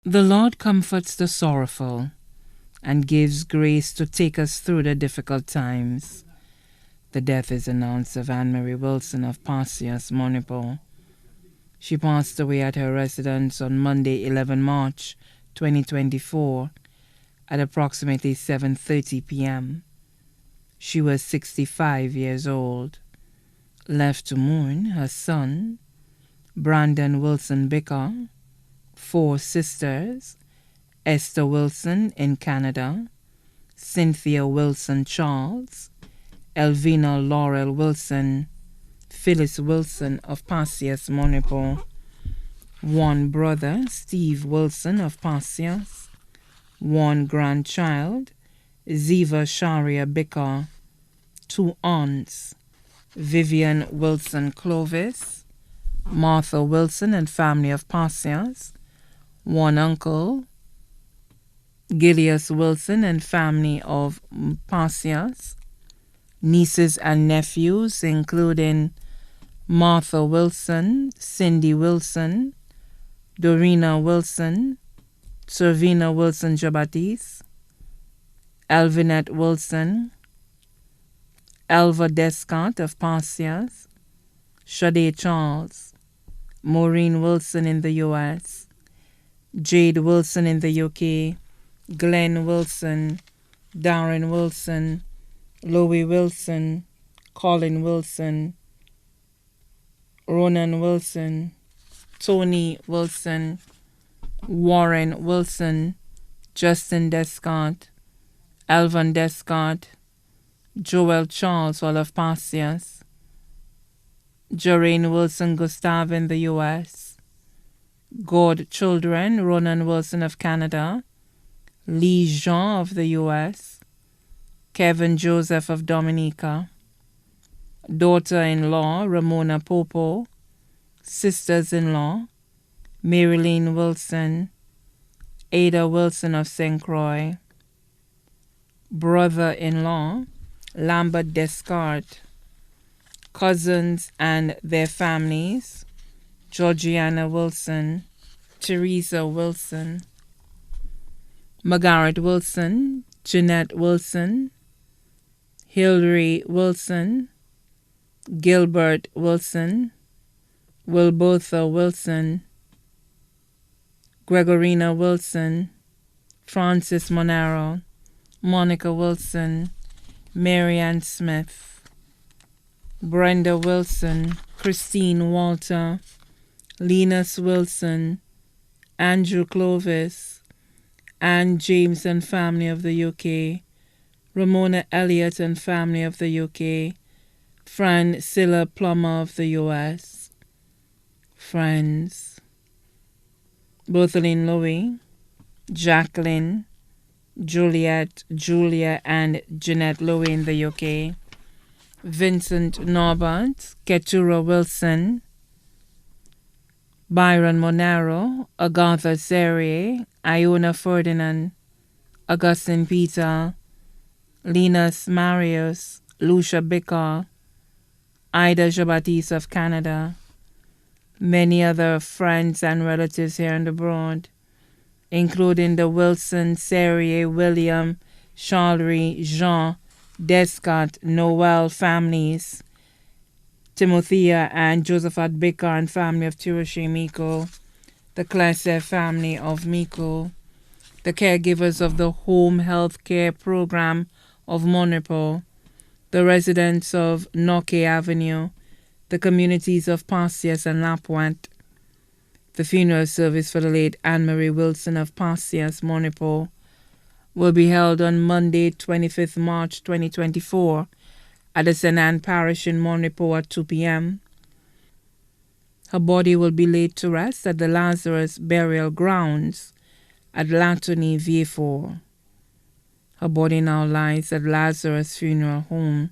The Lord comforts the sorrowful and gives grace to take us through the difficult times. The death is announced of Anne Marie Wilson of Pasias, Manipur. She passed away at her residence on Monday, 11 March 2024 at approximately 7:30 p.m. She was 65 years old. Left to mourn her son, Brandon Wilson Bicker, 4 sisters, Esther Wilson in Canada, Cynthia Wilson Charles, Elvina Laurel Wilson, Phyllis Wilson of Pasias, Manipur, 1 brother, Steve Wilson of Pasias, 1 grandchild, Ziva Sharia Bicker, 2 aunts, Vivian Wilson Clovis, Martha Wilson and family of Pasias, 1 uncle, Gilius Wilson and family of Pasias, nieces and nephews including Martha Wilson, Cindy Wilson, Dorina Wilson, Servina Wilson Jabatis, Elvinette Wilson, Elva Descant of Pasias, Shade Charles, Maureen Wilson in the U.S., Jade Wilson in the UK, Glenn Wilson, Darren Wilson, Louis Wilson, Colin Wilson, Ronan Wilson, Tony Wilson, Warren Wilson, Justin Descant, Alvan Descant, Joel Charles, all of Pasias, Joreen Wilson Gustav in the U.S., God Children, Ronan Wilson of Canada, Lee Jean of the U.S., Kevin Joseph of Dominica, daughter-in-law Ramona Popo, sisters-in-law Marilyn Wilson, Ada Wilson of St. Croix, brother-in-law Lambert Descartes, cousins and their families Georgiana Wilson, Teresa Wilson, Margaret Wilson, Jeanette Wilson, Hilary Wilson, Gilbert Wilson, Wilbertha Wilson, Gregorina Wilson, Francis Monaro, Monica Wilson, Marianne Smith, Brenda Wilson, Christine Walter, Linus Wilson, Andrew Clovis, Anne James and family of the UK, Ramona Elliott and family of the UK, Fran Silla Plummer of the US, friends, Berthelene Louis, Jacqueline, Juliet, Julia and Jeanette Louis in the UK, Vincent Norbert, Keturah Wilson, Byron Monaro, Agatha Serrier, Iona Ferdinand, Augustine Peter, Linus Marius, Lucia Bicker, Ida Jabatis of Canada, many other friends and relatives here and abroad, including the Wilson, Serrier, William, Charlery, Jean, Descott, Noel families, Timothea and Josephat Bicker and family of Tiroshe Miko, the Klesser family of Miko, the caregivers of the Home Health Care Program of Manipur, the residents of Noke Avenue, the communities of Pasias and Lapwant. The funeral service for the late Anne Marie Wilson of Pasias, Manipur, will be held on Monday, 25th March 2024 at the St. Anne Parish in Manipur at 2 p.m. Her body will be laid to rest at the Lazarus Burial Grounds at Latony, Vieux-Fort. Her body now lies at Lazarus Funeral Home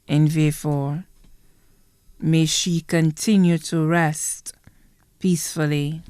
in Vieux-Fort. May she continue to rest peacefully.